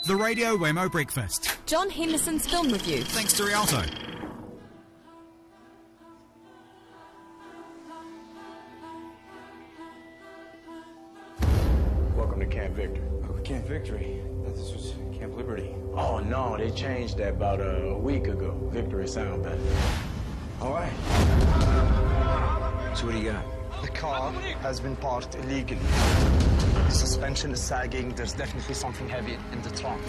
The Radio Wammo Breakfast. John Henderson's film review. Thanks to Rialto. Welcome to Camp Victory. Oh, Camp Victory. I thought this was Camp Liberty. Oh, no, they changed that about a week ago. Victory sound better. All right. So what do you got? The car has been parked illegally. The suspension is sagging. There's definitely something heavy in the trunk.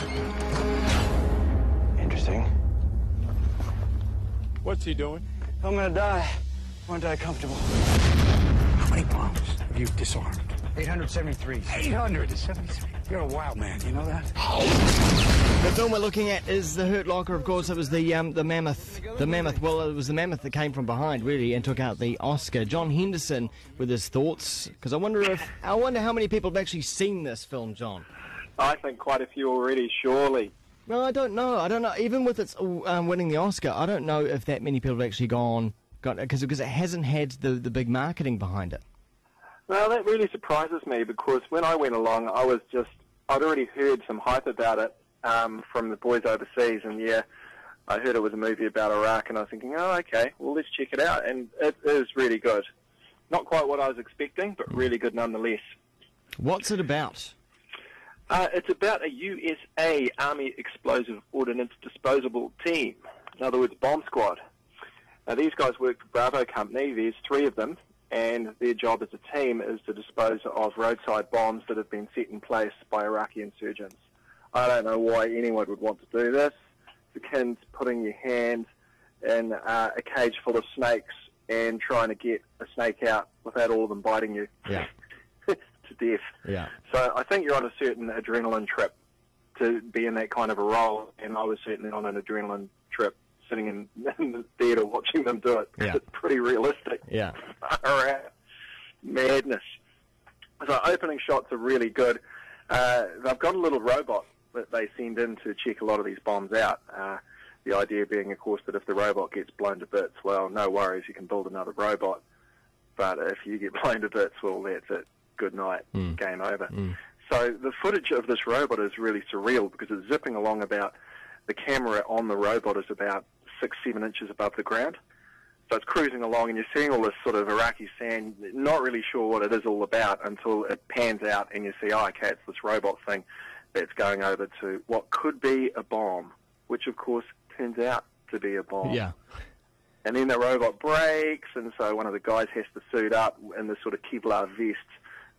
Interesting. What's he doing? I'm gonna die. I wanna die comfortable. How many bombs have you disarmed? 873. 873. You're a wild man, you know that? The film we're looking at is The Hurt Locker. Of course, it was the mammoth. The mammoth. Well, it was the mammoth that came from behind, really, and took out the Oscar. John Henderson with his thoughts, because I wonder how many people have actually seen this film, John. I think quite a few already, surely. Well, I don't know. Even with its winning the Oscar, I don't know if that many people have actually got because it hasn't had the big marketing behind it. Well, that really surprises me because when I went along, I'd already heard some hype about it from the boys overseas, and yeah, I heard it was a movie about Iraq, and I was thinking, oh, okay, well, let's check it out, and it is really good. Not quite what I was expecting, but really good nonetheless. What's it about? It's about a USA Army Explosive Ordnance Disposable Team, in other words, bomb squad. Now, these guys work for Bravo Company. There's 3 of them. And their job as a team is to dispose of roadside bombs that have been set in place by Iraqi insurgents. I don't know why anyone would want to do this. It's akin to putting your hand in a cage full of snakes and trying to get a snake out without all of them biting you to death. Yeah. So I think you're on a certain adrenaline trip to be in that kind of a role, and I was certainly on an adrenaline trip sitting in the theatre watching them do it. Yeah. It's pretty realistic. Yeah. Madness. So opening shots are really good. They've got a little robot that they send in to check a lot of these bombs out. The idea being, of course, that if the robot gets blown to bits, well, no worries, you can build another robot. But if you get blown to bits, well, that's it. Good night. Game over. So the footage of this robot is really surreal because it's zipping along the camera on the robot is about 6-7 inches above the ground. So it's cruising along and you're seeing all this sort of Iraqi sand, not really sure what it is all about until it pans out and you see, oh, okay, it's this robot thing that's going over to what could be a bomb, which of course turns out to be a bomb. Yeah. And then the robot breaks, and so one of the guys has to suit up in this sort of Kevlar vest,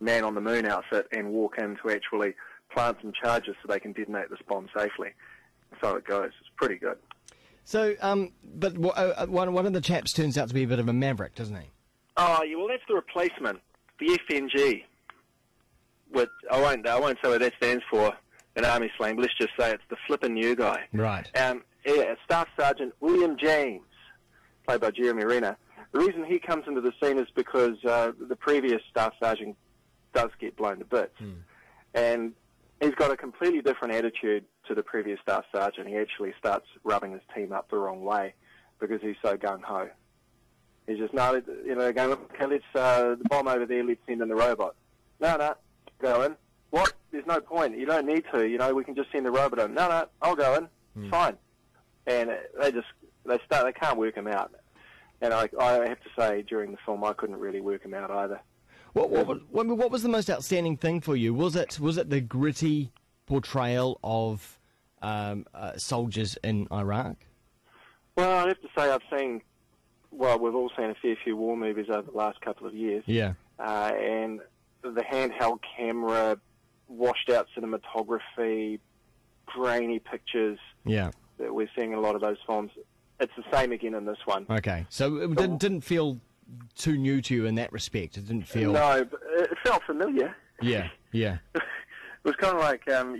man on the moon outfit, and walk in to actually plant some charges so they can detonate this bomb safely. So it goes. It's pretty good. So, but one of the chaps turns out to be a bit of a maverick, doesn't he? Oh, yeah, well, that's the replacement, the FNG. Which I won't say what that stands for in Army slang, but let's just say it's the flippin' new guy. Right. Yeah, Staff Sergeant William James, played by Jeremy Renner. The reason he comes into the scene is because the previous Staff Sergeant does get blown to bits. And he's got a completely different attitude to the previous Staff Sergeant. He actually starts rubbing his team up the wrong way because he's so gung-ho. He's just, going, okay, let's, the bomb over there, let's send in the robot. No, go in. What? There's no point. You don't need to. We can just send the robot in. No, I'll go in. It's fine. And they can't work him out. And I have to say, during the film, I couldn't really work him out either. What was the most outstanding thing for you? Was it the gritty portrayal of soldiers in Iraq? Well, I have to say we've all seen a fair few war movies over the last couple of years. Yeah. And the handheld camera, washed out cinematography, grainy pictures. Yeah. That we're seeing in a lot of those films. It's the same again in this one. Okay. So it didn't feel too new to you in that respect. It didn't feel... No, but it felt familiar. Yeah. It was kind of like, so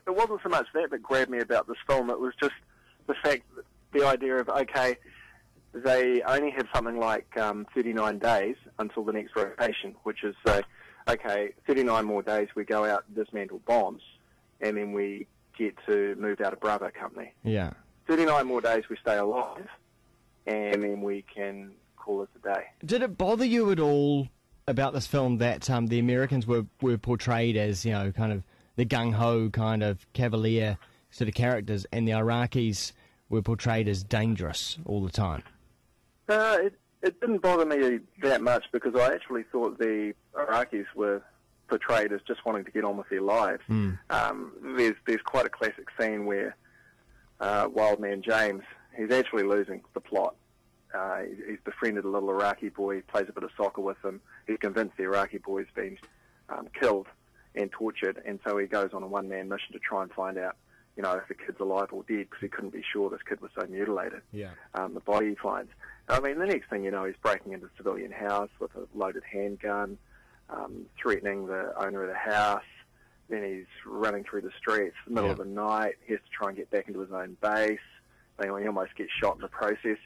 it wasn't so much that grabbed me about this film. It was just the fact, the idea of, okay, they only have something like 39 days until the next rotation, which is, 39 more days we go out and dismantle bombs, and then we get to move out of Bravo Company. Yeah. 39 more days we stay alive, and then we can call it a day. Did it bother you at all about this film that the Americans were portrayed as, kind of the gung-ho kind of cavalier sort of characters, and the Iraqis were portrayed as dangerous all the time. It didn't bother me that much because I actually thought the Iraqis were portrayed as just wanting to get on with their lives. There's quite a classic scene where Wild Man James, he's actually losing the plot. He's befriended a little Iraqi boy, plays a bit of soccer with him. He's convinced the Iraqi boy's been killed and tortured, and so he goes on a one-man mission to try and find out, if the kid's alive or dead, because he couldn't be sure this kid was so mutilated. Yeah. The body he finds. I mean, the next thing you know, he's breaking into a civilian house with a loaded handgun, threatening the owner of the house. Then he's running through the streets in the middle of the night. He has to try and get back into his own base. He almost gets shot in the process.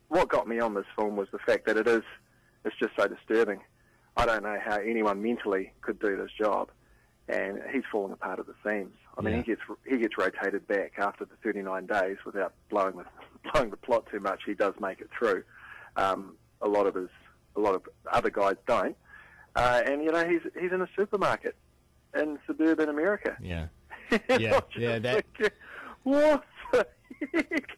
What got me on this film was the fact that it's just so disturbing. I don't know how anyone mentally could do this job, and he's falling apart at the seams. I mean, he gets rotated back after the 39 days without blowing the plot too much. He does make it through. A lot of other guys don't, and he's in a supermarket in suburban America. Yeah, That. What the heck?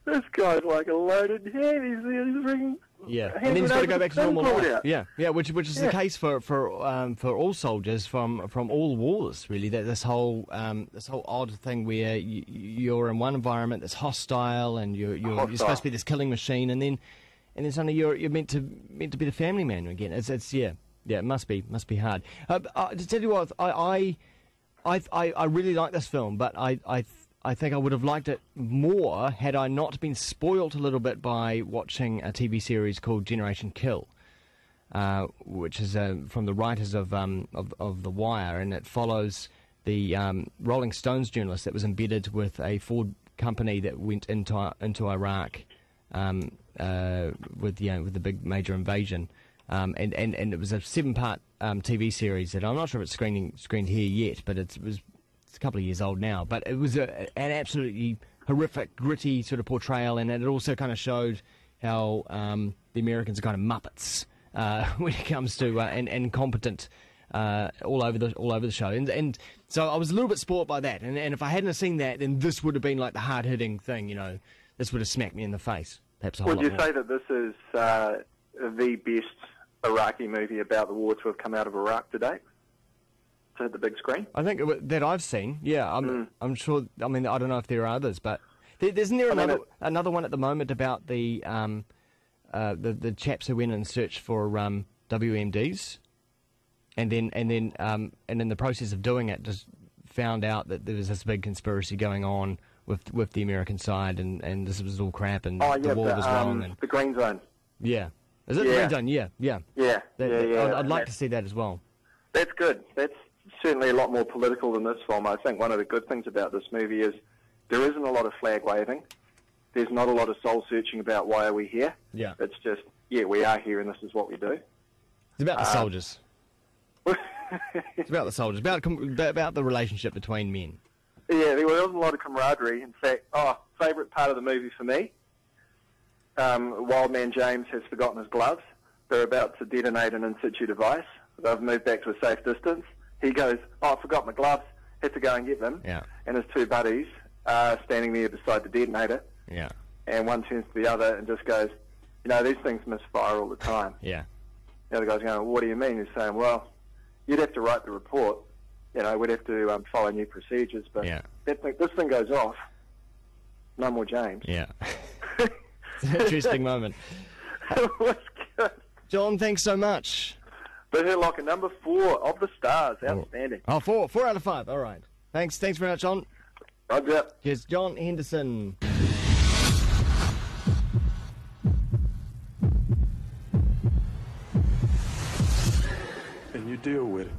This guy's like a loaded head. He's ringing. Yeah, and then he's got to go back to normal life. Yeah, which is the case for all soldiers from all wars, really. That this whole odd thing where you're in one environment that's hostile, and you're supposed to be this killing machine, and then suddenly you're meant to be the family man again. It must be hard. To tell you what, I really like this film, but I think I would have liked it more had I not been spoilt a little bit by watching a TV series called Generation Kill, which is from the writers of The Wire, and it follows the Rolling Stones journalist that was embedded with a Ford company that went into Iraq with the big major invasion, and it was a 7-part TV series that I'm not sure if it's screened here yet, but it's a couple of years old now, but it was an absolutely horrific, gritty sort of portrayal, and it also kind of showed how the Americans are kind of muppets when it comes to and incompetent all over the show, and so I was a little bit spoilt by that, and if I hadn't seen that, then this would have been like the hard hitting thing, this would have smacked me in the face. Perhaps a whole lot more. Would you say that this is the best Iraqi movie about the war to have come out of Iraq to date? To hit the big screen? I think that I've seen, I'm sure. I mean, I don't know if there are others, but isn't there another one at the moment about the chaps who went and searched for WMDs, and then in the process of doing it, just found out that there was this big conspiracy going on with the American side, and this was all crap, and the war was wrong. And the Green Zone. Yeah, is it the Green Zone? Yeah. I'd like to see that as well. That's good. That's certainly a lot more political than this film. I think one of the good things about this movie is there isn't a lot of flag waving. There's not a lot of soul searching about why are we here. Yeah. It's just, we are here and this is what we do. It's about the soldiers. It's about the soldiers, about the relationship between men. Yeah, there wasn't a lot of camaraderie. In fact, favourite part of the movie for me, Wild Man James has forgotten his gloves. They're about to detonate an in-situ device. They've moved back to a safe distance. He goes, I forgot my gloves, had to go and get them. Yeah. And his two buddies are standing there beside the detonator. Yeah. And one turns to the other and just goes, these things misfire all the time. Yeah. The other guy's going, what do you mean? He's saying, well, you'd have to write the report. We'd have to follow new procedures. But this thing goes off. No more James. Yeah. It's an interesting moment. It was good. John, thanks so much. But Hurt Locker, number 4 of the stars. Outstanding. 4 out of 5. All right. Thanks very much, John. Roger. Here's John Henderson. And you deal with it.